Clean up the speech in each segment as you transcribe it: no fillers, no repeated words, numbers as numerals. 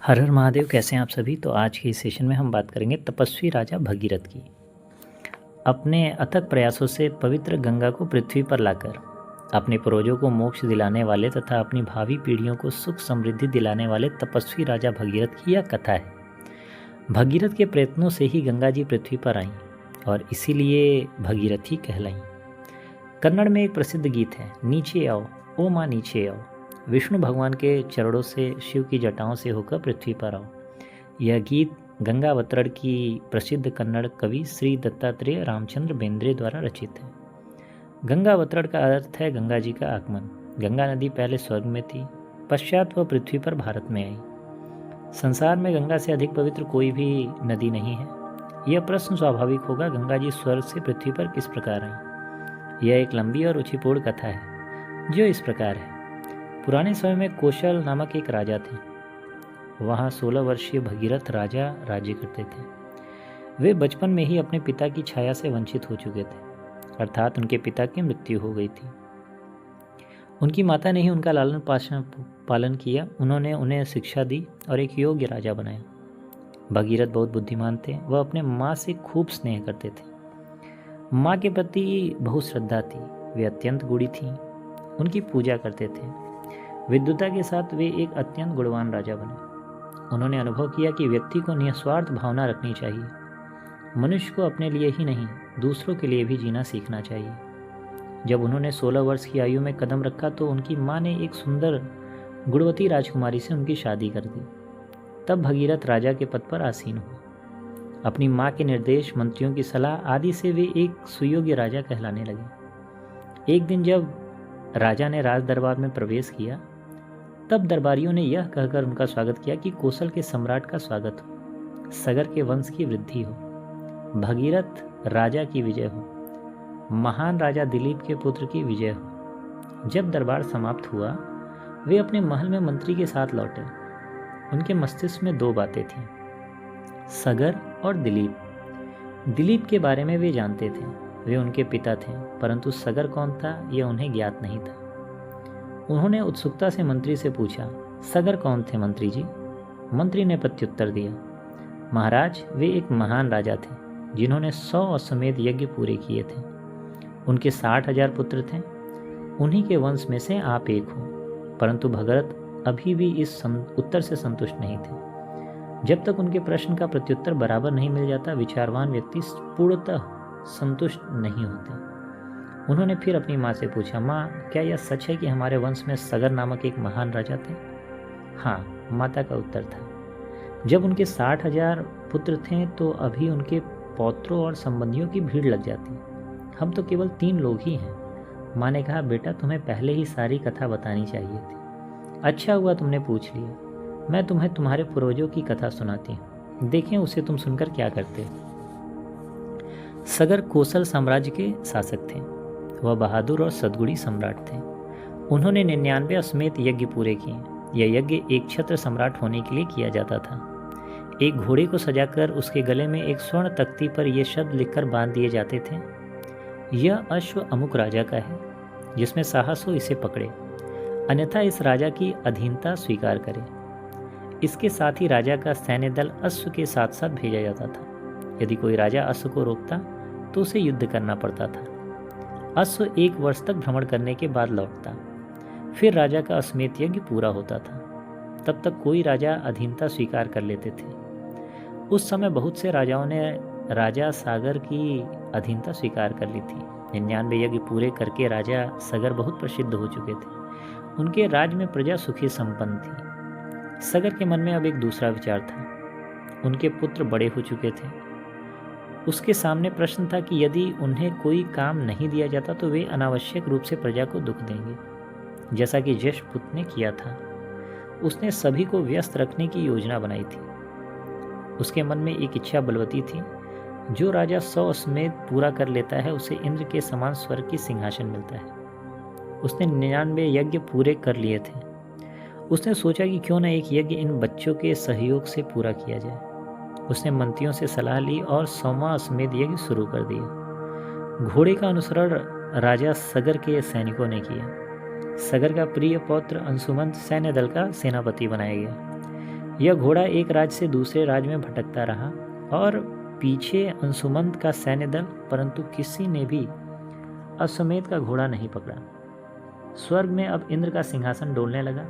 हर हर महादेव। कैसे हैं आप सभी। तो आज के इस सेशन में हम बात करेंगे तपस्वी राजा भगीरथ की। अपने अथक प्रयासों से पवित्र गंगा को पृथ्वी पर लाकर अपने पूर्वजों को मोक्ष दिलाने वाले तथा अपनी भावी पीढ़ियों को सुख समृद्धि दिलाने वाले तपस्वी राजा भगीरथ की यह कथा है। भगीरथ के प्रयत्नों से ही गंगा जी पृथ्वी पर आईं और इसीलिए भगीरथी कहलाईं। कन्नड़ में एक प्रसिद्ध गीत है, नीचे आओ ओ माँ नीचे आओ। विष्णु भगवान के चरणों से शिव की जटाओं से होकर पृथ्वी पर आओ। यह गीत गंगावतरण की प्रसिद्ध कन्नड़ कवि श्री दत्तात्रेय रामचंद्र बेंद्रे द्वारा रचित है। गंगावतरण का अर्थ है गंगा जी का आगमन। गंगा नदी पहले स्वर्ग में थी, पश्चात वह पृथ्वी पर भारत में आई। संसार में गंगा से अधिक पवित्र कोई भी नदी नहीं है। यह प्रश्न स्वाभाविक होगा, गंगा जी स्वर्ग से पृथ्वी पर किस प्रकार आई। यह एक लंबी और रुचिपूर्ण कथा है जो इस प्रकार है। पुराने समय में कौशल नामक एक राजा थे। वहाँ 16 वर्षीय भगीरथ राजा राज्य करते थे। वे बचपन में ही अपने पिता की छाया से वंचित हो चुके थे, अर्थात उनके पिता की मृत्यु हो गई थी। उनकी माता ने ही उनका लालन पालन किया। उन्होंने उन्हें शिक्षा दी और एक योग्य राजा बनाया। भगीरथ बहुत बुद्धिमान थे। वह अपने माँ से खूब स्नेह करते थे। माँ के प्रति बहुत श्रद्धा थी। वे अत्यंत गुणी थीं। उनकी पूजा करते थे। विद्वता के साथ वे एक अत्यंत गुणवान राजा बने। उन्होंने अनुभव किया कि व्यक्ति को निस्वार्थ भावना रखनी चाहिए। मनुष्य को अपने लिए ही नहीं, दूसरों के लिए भी जीना सीखना चाहिए। जब उन्होंने 16 वर्ष की आयु में कदम रखा तो उनकी माँ ने एक सुंदर गुणवती राजकुमारी से उनकी शादी कर दी। तब भगीरथ राजा के पद पर आसीन हुए। अपनी माँ के निर्देश, मंत्रियों की सलाह आदि से वे एक सुयोग्य राजा कहलाने लगे। एक दिन जब राजा ने राज दरबार में प्रवेश किया, तब दरबारियों ने यह कहकर उनका स्वागत किया कि कौशल के सम्राट का स्वागत हो, सगर के वंश की वृद्धि हो, भगीरथ राजा की विजय हो, महान राजा दिलीप के पुत्र की विजय हो। जब दरबार समाप्त हुआ, वे अपने महल में मंत्री के साथ लौटे। उनके मस्तिष्क में दो बातें थीं, सगर और दिलीप। दिलीप के बारे में वे जानते थे, वे उनके पिता थे, परंतु सगर कौन था यह उन्हें ज्ञात नहीं था। उन्होंने उत्सुकता से मंत्री से पूछा, सगर कौन थे मंत्री जी। मंत्री ने प्रत्युत्तर दिया, महाराज वे एक महान राजा थे जिन्होंने 100 अश्वमेध यज्ञ पूरे किए थे। उनके 60,000 पुत्र थे। उन्हीं के वंश में से आप एक हो। परंतु भगीरथ अभी भी इस उत्तर से संतुष्ट नहीं थे। जब तक उनके प्रश्न का प्रत्युत्तर बराबर नहीं मिल जाता, विचारवान व्यक्ति पूर्णतः संतुष्ट नहीं होते। उन्होंने फिर अपनी माँ से पूछा, माँ क्या यह सच है कि हमारे वंश में सगर नामक एक महान राजा थे। हाँ, माता का उत्तर था। जब उनके 60,000 पुत्र थे तो अभी उनके पौत्रों और संबंधियों की भीड़ लग जाती। हम तो केवल 3 लोग ही हैं। माँ ने कहा, बेटा तुम्हें पहले ही सारी कथा बतानी चाहिए थी। अच्छा हुआ तुमने पूछ लिया। मैं तुम्हें तुम्हारे पूर्वजों की कथा सुनाती हूँ, देखें उसे तुम सुनकर क्या करते। सगर कौशल साम्राज्य के शासक थे। वह बहादुर और सद्गुणी सम्राट थे। उन्होंने 99 अश्वमेध यज्ञ पूरे किए। यह यज्ञ एक क्षत्र सम्राट होने के लिए किया जाता था। एक घोड़े को सजाकर उसके गले में एक स्वर्ण तख्ती पर ये शब्द लिखकर बांध दिए जाते थे, यह अश्व अमुक राजा का है, जिसमें साहस हो इसे पकड़े, अन्यथा इस राजा की अधीनता स्वीकार करे। इसके साथ ही राजा का सैन्य दल अश्व के साथ साथ भेजा जाता था। यदि कोई राजा अश्व को रोकता तो उसे युद्ध करना पड़ता था। अश्व 1 वर्ष तक भ्रमण करने के बाद लौटता। फिर राजा का अश्वमेध यज्ञ पूरा होता था। तब तक कोई राजा अधीनता स्वीकार कर लेते थे। उस समय बहुत से राजाओं ने राजा सागर की अधीनता स्वीकार कर ली थी। 99 यज्ञ पूरे करके राजा सगर बहुत प्रसिद्ध हो चुके थे। उनके राज्य में प्रजा सुखी संपन्न थी। सगर के मन में अब एक दूसरा विचार था। उनके पुत्र बड़े हो चुके थे। उसके सामने प्रश्न था कि यदि उन्हें कोई काम नहीं दिया जाता तो वे अनावश्यक रूप से प्रजा को दुख देंगे, जैसा कि यशपुत्र ने किया था। उसने सभी को व्यस्त रखने की योजना बनाई थी। उसके मन में एक इच्छा बलवती थी, जो राजा 100 अश्वमेध पूरा कर लेता है उसे इंद्र के समान स्वर्ग की सिंहासन मिलता है। उसने 99 यज्ञ पूरे कर लिए थे। उसने सोचा कि क्यों न एक यज्ञ इन बच्चों के सहयोग से पूरा किया जाए। उसने मंत्रियों से सलाह ली और 100वां अश्वमेध यज्ञ शुरू कर दिया। घोड़े का अनुसरण राजा सगर के सैनिकों ने किया। सगर का प्रिय पौत्र अंशुमंत सैन्य दल का सेनापति बनाया गया। यह घोड़ा एक राज्य से दूसरे राज्य में भटकता रहा और पीछे अंशुमंत का सैन्य दल, परंतु किसी ने भी अश्वमेध का घोड़ा नहीं पकड़ा। स्वर्ग में अब इंद्र का सिंहासन डोलने लगा,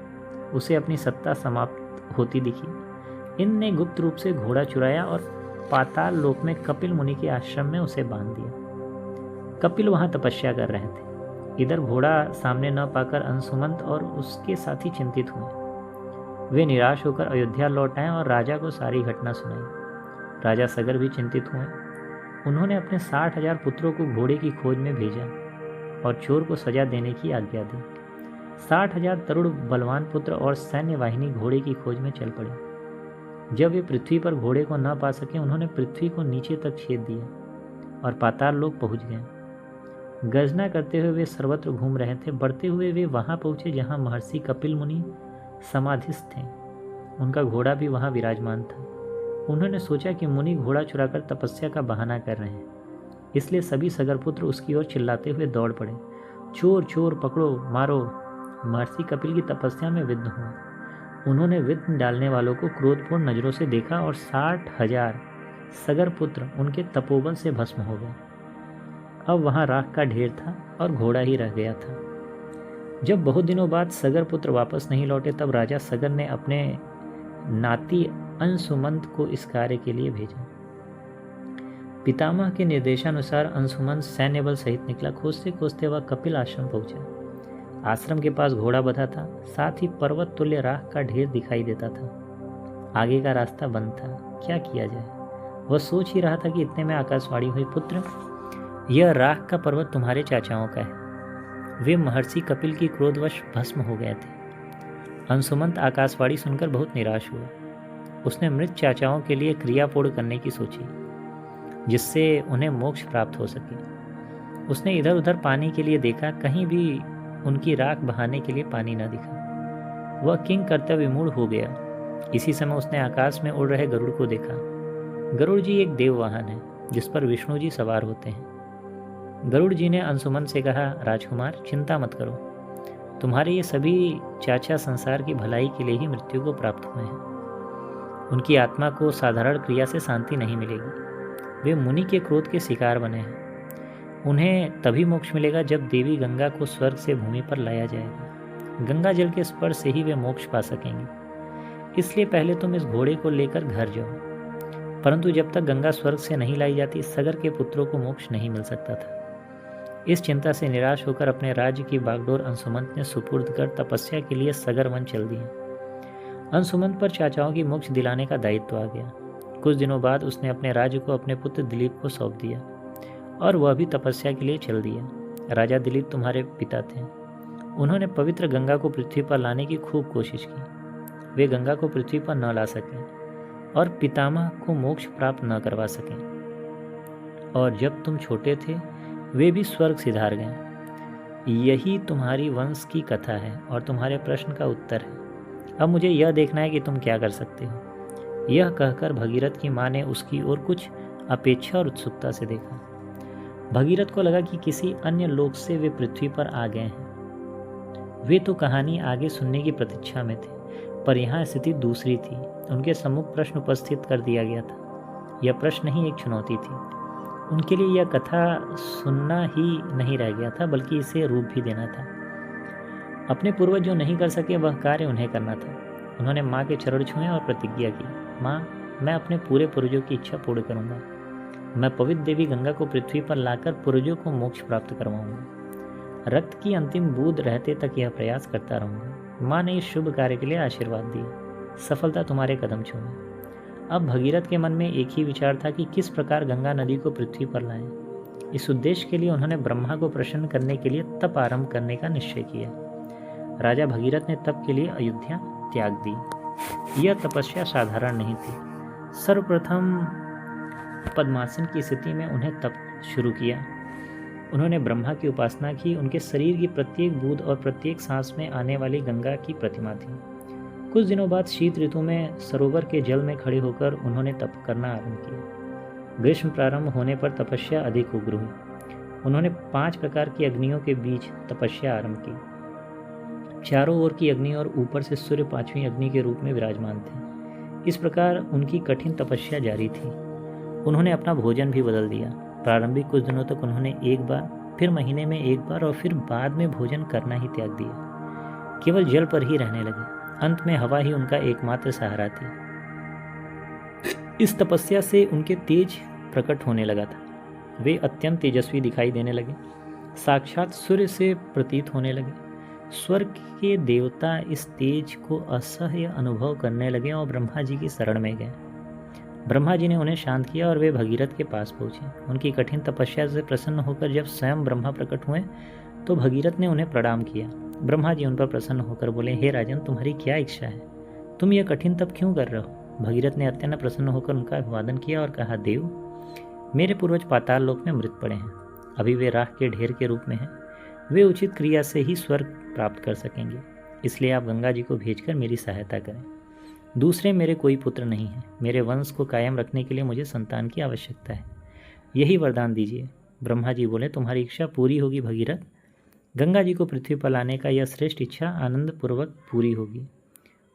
उसे अपनी सत्ता समाप्त होती दिखी। इंद्र ने गुप्त रूप से घोड़ा चुराया और पाताल लोक में कपिल मुनि के आश्रम में उसे बांध दिया। कपिल वहां तपस्या कर रहे थे। इधर घोड़ा सामने न पाकर अंशुमंत और उसके साथी चिंतित हुए। वे निराश होकर अयोध्या लौट आए और राजा को सारी घटना सुनाई। राजा सगर भी चिंतित हुए। उन्होंने अपने 60,000 पुत्रों को घोड़े की खोज में भेजा और चोर को सजा देने की आज्ञा दी। 60,000 तरुण बलवान पुत्र और सैन्य वाहिनी घोड़े की खोज में चल पड़े। जब वे पृथ्वी पर घोड़े को न पा सके, उन्होंने पृथ्वी को नीचे तक छेद दिया और पाताल लोक पहुंच गए। गर्जना करते हुए वे सर्वत्र घूम रहे थे। बढ़ते हुए वे वहां पहुंचे जहां महर्षि कपिल मुनि समाधिस्थ थे। उनका घोड़ा भी वहां विराजमान था। उन्होंने सोचा कि मुनि घोड़ा चुराकर तपस्या का बहाना कर रहे हैं, इसलिए सभी सगरपुत्र उसकी ओर चिल्लाते हुए दौड़ पड़े। चोर चोर, पकड़ो, मारो। महर्षि कपिल की तपस्या में विघ्न हुआ। उन्होंने विघ्न डालने वालों को क्रोधपूर्ण नजरों से देखा और 60,000 सगरपुत्र उनके तपोबल से भस्म हो गए। अब वहां राख का ढेर था और घोड़ा ही रह गया था। जब बहुत दिनों बाद सगर पुत्र वापस नहीं लौटे, तब राजा सगर ने अपने नाती अंशुमंत को इस कार्य के लिए भेजा। पितामह के निर्देशानुसार अंशुमंत सैन्य बल सहित निकला। खोजते खोजते वह कपिल आश्रम पहुंचा। आश्रम के पास घोड़ा बंधा था, साथ ही पर्वत तुल्य राख का ढेर दिखाई देता था। आगे का रास्ता बंद था। क्या किया जाए? वह सोच ही रहा था कि इतने में आकाशवाणी हुई, पुत्र, यह राख का पर्वत तुम्हारे चाचाओं का है। वे महर्षि कपिल की क्रोधवश भस्म हो गए थे। अंशुमंत आकाशवाणी सुनकर बहुत निराश हुआ। उसने मृत चाचाओं के लिए क्रियापोड़ करने की सोची, जिससे उन्हें मोक्ष प्राप्त हो सके। उसने इधर उधर पानी के लिए देखा, कहीं भी उनकी राख बहाने के लिए पानी न दिखा। वह किंग कर्तव्य विमूढ़ हो गया। इसी समय उसने आकाश में उड़ रहे गरुड़ को देखा। गरुड़ जी एक देव वाहन है जिस पर विष्णु जी सवार होते हैं। गरुड़ जी ने अंशुमंत से कहा, राजकुमार, चिंता मत करो, तुम्हारे ये सभी चाचा संसार की भलाई के लिए ही मृत्यु को प्राप्त हुए हैं। उनकी आत्मा को साधारण क्रिया से शांति नहीं मिलेगी। वे मुनि के क्रोध के शिकार बने हैं। उन्हें तभी मोक्ष मिलेगा जब देवी गंगा को स्वर्ग से भूमि पर लाया जाएगा। गंगा जल के स्पर्श से ही वे मोक्ष पा सकेंगे। इसलिए पहले तुम इस घोड़े को लेकर घर जाओ। परंतु जब तक गंगा स्वर्ग से नहीं लाई जाती, सगर के पुत्रों को मोक्ष नहीं मिल सकता था। इस चिंता से निराश होकर अपने राज्य की बागडोर अंशुमंत ने सुपुर्द कर तपस्या के लिए सगर वन चल दिए। अंशुमंत पर चाचाओं की मोक्ष दिलाने का दायित्व आ गया। कुछ दिनों बाद उसने अपने राज्य को अपने पुत्र दिलीप को सौंप दिया और वह भी तपस्या के लिए चल दिया। राजा दिलीप तुम्हारे पिता थे। उन्होंने पवित्र गंगा को पृथ्वी पर लाने की खूब कोशिश की। वे गंगा को पृथ्वी पर न ला सके और पितामह को मोक्ष प्राप्त न करवा सके। और जब तुम छोटे थे, वे भी स्वर्ग सिधार गए। यही तुम्हारी वंश की कथा है और तुम्हारे प्रश्न का उत्तर है। अब मुझे यह देखना है कि तुम क्या कर सकते हो। यह कहकर भगीरथ की माँ ने उसकी ओर कुछ अपेक्षा और उत्सुकता से देखा। भगीरथ को लगा कि किसी अन्य लोक से वे पृथ्वी पर आ गए हैं। वे तो कहानी आगे सुनने की प्रतीक्षा में थे, पर यहाँ स्थिति दूसरी थी। उनके सम्मुख प्रश्न उपस्थित कर दिया गया था। यह प्रश्न ही एक चुनौती थी। उनके लिए यह कथा सुनना ही नहीं रह गया था, बल्कि इसे रूप भी देना था। अपने पूर्वज जो नहीं कर सके, वह कार्य उन्हें करना था। उन्होंने माँ के चरण छुए और प्रतिज्ञा की, माँ, मैं अपने पूरे पूर्वजों की इच्छा पूर्ण करूँगा। मैं पवित्र देवी गंगा को पृथ्वी पर लाकर पूर्वजों को मोक्ष प्राप्त करवाऊंगा। रक्त की अंतिम बूंद रहते तक यह प्रयास करता रहूँगा। माँ ने इस शुभ कार्य के लिए आशीर्वाद दिया। सफलता तुम्हारे कदम छूए। अब भगीरथ के मन में एक ही विचार था कि किस प्रकार गंगा नदी को पृथ्वी पर लाएं। इस उद्देश्य के लिए उन्होंने ब्रह्मा को प्रसन्न करने के लिए तप आरंभ करने का निश्चय किया। राजा भगीरथ ने तप के लिए अयोध्या त्याग दी। यह तपस्या साधारण नहीं थी। सर्वप्रथम पद्मासन की स्थिति में उन्हें तप शुरू किया। उन्होंने ब्रह्मा की उपासना की। उनके शरीर की प्रत्येक बूंद और प्रत्येक सांस में आने वाली गंगा की प्रतिमा थी। कुछ दिनों बाद शीत ऋतु में सरोवर के जल में खड़े होकर उन्होंने तप करना आरंभ किया। ग्रीष्म प्रारंभ होने पर तपस्या अधिक उग्र हुई। उन्होंने 5 प्रकार की अग्नियों के बीच तपस्या आरंभ की। चारों ओर की अग्नि और ऊपर से सूर्य 5वीं अग्नि के रूप में विराजमान थे। इस प्रकार उनकी कठिन तपस्या जारी थी। उन्होंने अपना भोजन भी बदल दिया। प्रारंभिक कुछ दिनों तक उन्होंने एक बार, फिर महीने में एक बार और फिर बाद में भोजन करना ही त्याग दिया। केवल जल पर ही रहने लगे। अंत में हवा ही उनका एकमात्र सहारा थी। इस तपस्या से उनके तेज प्रकट होने लगा था। वे अत्यंत तेजस्वी दिखाई देने लगे, साक्षात सूर्य से प्रतीत होने लगे। स्वर्ग के देवता इस तेज को असह्य अनुभव करने लगे और ब्रह्मा जी की शरण में गए। ब्रह्मा जी ने उन्हें शांत किया और वे भगीरथ के पास पहुंचे। उनकी कठिन तपस्या से प्रसन्न होकर जब स्वयं ब्रह्मा प्रकट हुए तो भगीरथ ने उन्हें प्रणाम किया। ब्रह्मा जी उन पर प्रसन्न होकर बोले, हे राजन, तुम्हारी क्या इच्छा है? तुम यह कठिन तप क्यों कर रहे हो? भगीरथ ने अत्यंत प्रसन्न होकर उनका अभिवादन किया और कहा, देव, मेरे पूर्वज पाताल लोक में मृत पड़े हैं। अभी वे राख के ढेर के रूप में हैं। वे उचित क्रिया से ही स्वर्ग प्राप्त कर सकेंगे। इसलिए आप गंगा जी को भेजकर मेरी सहायता करें। दूसरे मेरे कोई पुत्र नहीं है। मेरे वंश को कायम रखने के लिए मुझे संतान की आवश्यकता है। यही वरदान दीजिए। ब्रह्मा जी बोले, तुम्हारी इच्छा पूरी होगी भगीरथ। गंगा जी को पृथ्वी पर लाने का यह श्रेष्ठ इच्छा आनंद पूर्वक पूरी होगी।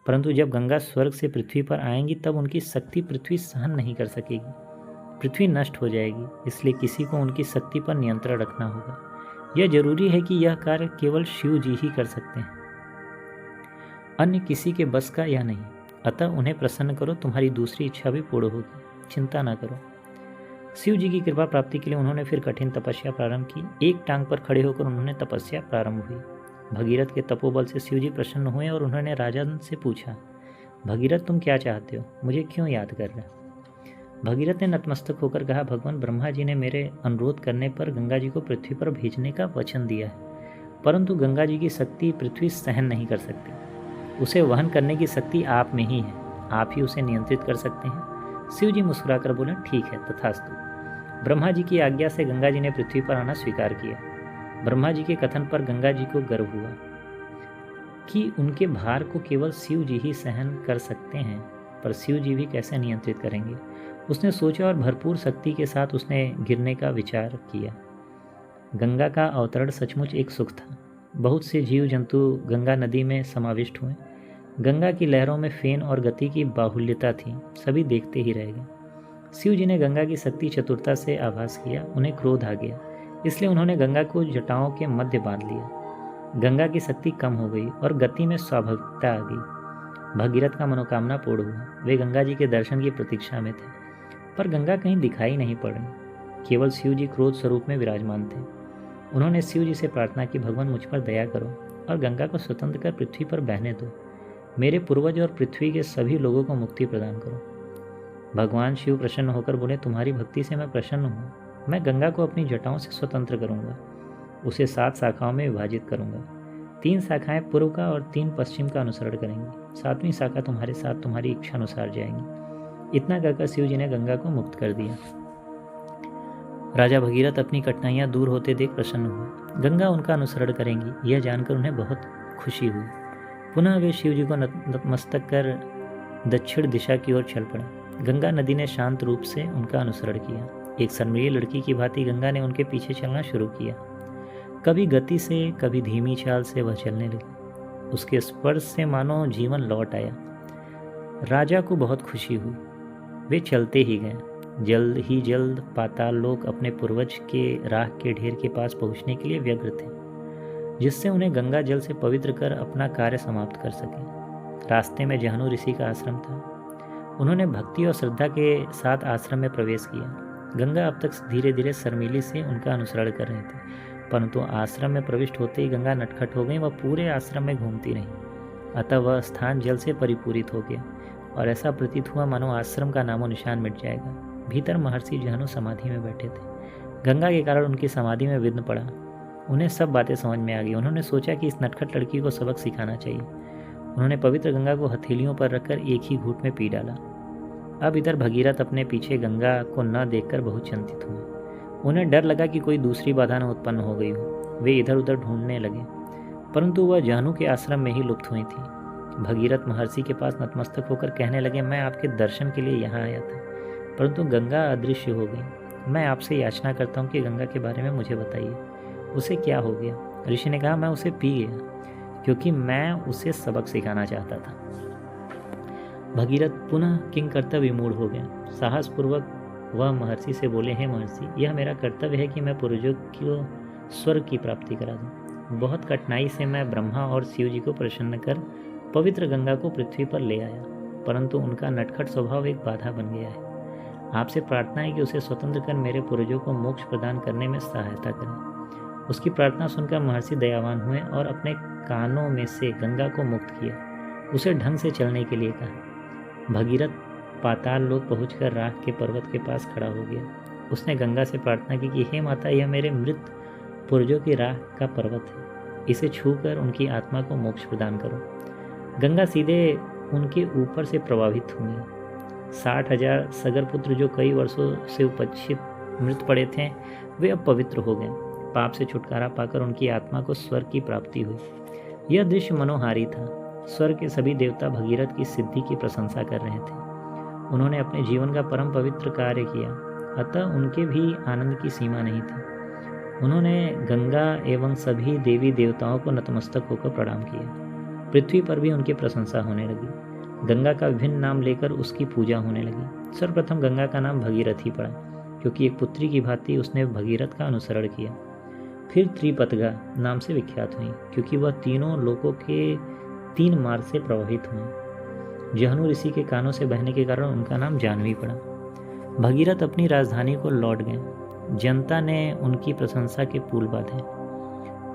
परंतु जब गंगा स्वर्ग से पृथ्वी पर आएंगी तब उनकी शक्ति पृथ्वी सहन नहीं कर सकेगी। पृथ्वी नष्ट हो जाएगी। इसलिए किसी को उनकी शक्ति पर नियंत्रण रखना होगा। यह जरूरी है कि यह कार्य केवल शिव जी ही कर सकते हैं, अन्य किसी के बस का यह नहीं। अतः उन्हें प्रसन्न करो, तुम्हारी दूसरी इच्छा भी पूर्ण होगी। चिंता न करो। शिव जी की कृपा प्राप्ति के लिए उन्होंने फिर कठिन तपस्या प्रारंभ की। एक टांग पर खड़े होकर उन्होंने तपस्या प्रारंभ हुई। भगीरथ के तपोबल से शिव जी प्रसन्न हुए और उन्होंने राजन से पूछा, भगीरथ, तुम क्या चाहते हो? मुझे क्यों याद कर रहे हो? भगीरथ ने नतमस्तक होकर कहा, भगवान, ब्रह्मा जी ने मेरे अनुरोध करने पर गंगा जी को पृथ्वी पर भेजने का वचन दिया है, परंतु गंगा जी की शक्ति पृथ्वी सहन नहीं कर सकती। उसे वहन करने की शक्ति आप में ही है। आप ही उसे नियंत्रित कर सकते हैं। शिव जी मुस्कुराकर बोले, ठीक है, तथास्तु। ब्रह्मा जी की आज्ञा से गंगा जी ने पृथ्वी पर आना स्वीकार किया। ब्रह्मा जी के कथन पर गंगा जी को गर्व हुआ कि उनके भार को केवल शिव जी ही सहन कर सकते हैं, पर शिव जी भी कैसे नियंत्रित करेंगे? उसने सोचा और भरपूर शक्ति के साथ उसने गिरने का विचार किया। गंगा का अवतरण सचमुच एक सुख था। बहुत से जीव जंतु गंगा नदी में समाविष्ट हुए। गंगा की लहरों में फेन और गति की बाहुल्यता थी। सभी देखते ही रह गए। शिव जी ने गंगा की शक्ति चतुरता से आभास किया। उन्हें क्रोध आ गया, इसलिए उन्होंने गंगा को जटाओं के मध्य बांध लिया। गंगा की शक्ति कम हो गई और गति में स्वाभाविकता आ गई। भगीरथ का मनोकामना पूर्ण हुआ। वे गंगा जी के दर्शन की प्रतीक्षा में थे, पर गंगा कहीं दिखाई नहीं पड़ रही। केवल शिव जी क्रोध स्वरूप में विराजमान थे। उन्होंने शिव जी से प्रार्थना की, भगवान, मुझ पर दया करो और गंगा को स्वतंत्र कर पृथ्वी पर बहने दो। मेरे पूर्वज और पृथ्वी के सभी लोगों को मुक्ति प्रदान करो। भगवान शिव प्रसन्न होकर बोले, तुम्हारी भक्ति से मैं प्रसन्न हूँ। मैं गंगा को अपनी जटाओं से स्वतंत्र करूँगा। उसे 7 शाखाओं में विभाजित करूँगा। 3 शाखाएं पूर्व का और 3 पश्चिम का अनुसरण करेंगी। 7वीं शाखा तुम्हारे साथ तुम्हारी इच्छा अनुसार जाएंगी। इतना कहकर शिव जी ने गंगा को मुक्त कर दिया। राजा भगीरथ अपनी कठिनाइयां दूर होते देख प्रसन्न हुए। गंगा उनका अनुसरण करेंगी, यह जानकर उन्हें बहुत खुशी हुई। पुनः वे शिव जी को नतमस्तक कर दक्षिण दिशा की ओर चल पड़े। गंगा नदी ने शांत रूप से उनका अनुसरण किया। एक शर्मीली लड़की की भांति गंगा ने उनके पीछे चलना शुरू किया। कभी गति से, कभी धीमी चाल से वह चलने लगी। उसके स्पर्श से मानो जीवन लौट आया। राजा को बहुत खुशी हुई। वे चलते ही गए। जल्द ही जल्द पाताल लोक अपने पूर्वज के राख के ढेर के पास पहुंचने के लिए व्यग्र थे, जिससे उन्हें गंगा जल से पवित्र कर अपना कार्य समाप्त कर सके। रास्ते में जहनु ऋषि का आश्रम था। उन्होंने भक्ति और श्रद्धा के साथ आश्रम में प्रवेश किया। गंगा अब तक धीरे धीरे शर्मीली से उनका अनुसरण कर रहे थे, परंतु आश्रम में प्रविष्ट होते ही गंगा नटखट हो गई। वह पूरे आश्रम में घूमती रही। अतः वह स्थान जल से परिपूरित हो गया और ऐसा प्रतीत हुआ मानो आश्रम का नामो निशान मिट जाएगा। भीतर महर्षि जहनु समाधि में बैठे थे। गंगा के कारण उनकी समाधि में विघ्न पड़ा। उन्हें सब बातें समझ में आ गई। उन्होंने सोचा कि इस नटखट लड़की को सबक सिखाना चाहिए। उन्होंने पवित्र गंगा को हथेलियों पर रखकर एक ही घूंट में पी डाला। अब इधर भगीरथ अपने पीछे गंगा को न देखकर बहुत चिंतित हुए। उन्हें डर लगा कि कोई दूसरी बाधा न उत्पन्न हो गई हो। वे इधर उधर ढूंढने लगे, परंतु वह जहनु के आश्रम में ही लुप्त हुई थी। भगीरथ महर्षि के पास नतमस्तक होकर कहने लगे, मैं आपके दर्शन के लिए यहाँ आया था, परंतु गंगा अदृश्य हो गई। मैं आपसे याचना करता हूँ कि गंगा के बारे में मुझे बताइए, उसे क्या हो गया? ऋषि ने कहा, मैं उसे पी गया, क्योंकि मैं उसे सबक सिखाना चाहता था। भगीरथ पुनः किंग कर्तव्य विमूढ़ हो गए। साहसपूर्वक वह महर्षि से बोले, हे महर्षि, यह मेरा कर्तव्य है कि मैं पूर्वजों को स्वर्ग की प्राप्ति करा दूं। बहुत कठिनाई से मैं ब्रह्मा और शिव जी को प्रसन्न कर पवित्र गंगा को पृथ्वी पर ले आया, परंतु उनका नटखट स्वभाव एक बाधा बन गया है। आपसे प्रार्थना है कि उसे स्वतंत्र कर मेरे पूर्वजों को मोक्ष प्रदान करने में सहायता करें। उसकी प्रार्थना सुनकर महर्षि दयावान हुए और अपने कानों में से गंगा को मुक्त किया। उसे ढंग से चलने के लिए कहा। भगीरथ पाताल लोक पहुंचकर राख के पर्वत के पास खड़ा हो गया। उसने गंगा से प्रार्थना की कि हे माता, यह मेरे मृत पूर्वजों की राख का पर्वत है, इसे छूकर उनकी आत्मा को मोक्ष प्रदान करो। गंगा सीधे उनके ऊपर से प्रवाहित हुई। 60,000 सगरपुत्र जो कई वर्षों से उपक्षित मृत पड़े थे, वे अब पवित्र हो गए। पाप से छुटकारा पाकर उनकी आत्मा को स्वर्ग की प्राप्ति हुई। यह दृश्य मनोहारी था। स्वर्ग के सभी देवता भगीरथ की सिद्धि की प्रशंसा कर रहे थे। उन्होंने अपने जीवन का परम पवित्र कार्य किया, अतः उनके भी आनंद की सीमा नहीं थी। उन्होंने गंगा एवं सभी देवी देवताओं को नतमस्तक होकर प्रणाम किया। पृथ्वी पर भी उनकी प्रशंसा होने लगी। गंगा का विभिन्न नाम लेकर उसकी पूजा होने लगी। सर्वप्रथम गंगा का नाम भगीरथ ही पड़ा, क्योंकि एक पुत्री की भांति उसने भगीरथ का अनुसरण किया। फिर त्रिपतगा नाम से विख्यात हुई, क्योंकि वह तीनों लोकों के 3 मार्ग से प्रवाहित हुई। जहनु ऋषि के कानों से बहने के कारण उनका नाम जाह्नवी पड़ा। भगीरथ अपनी राजधानी को लौट गए। जनता ने उनकी प्रशंसा के पुल बांधे।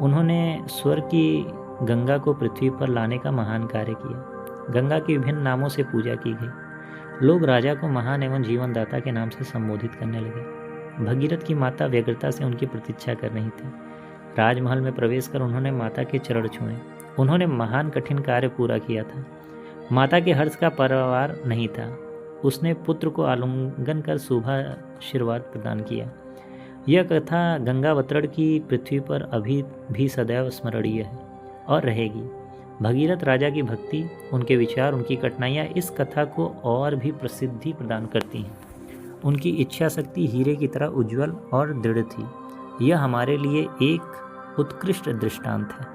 उन्होंने स्वर्ग की गंगा को पृथ्वी पर लाने का महान कार्य किया। गंगा के विभिन्न नामों से पूजा की गई। लोग राजा को महान एवं जीवनदाता के नाम से संबोधित करने लगे। भगीरथ की माता व्यग्रता से उनकी प्रतीक्षा कर रही थी। राजमहल में प्रवेश कर उन्होंने माता के चरण छुए। उन्होंने महान कठिन कार्य पूरा किया था। माता के हर्ष का परवार नहीं था। उसने पुत्र को आलिंगन कर शुभ आशीर्वाद प्रदान किया। यह कथा गंगावतरण की पृथ्वी पर अभी भी सदैव स्मरणीय है और रहेगी। भगीरथ राजा की भक्ति, उनके विचार, उनकी कठिनाइयाँ इस कथा को और भी प्रसिद्धि प्रदान करती हैं। उनकी इच्छा शक्ति हीरे की तरह उज्जवल और दृढ़ थी। यह हमारे लिए एक उत्कृष्ट दृष्टांत है।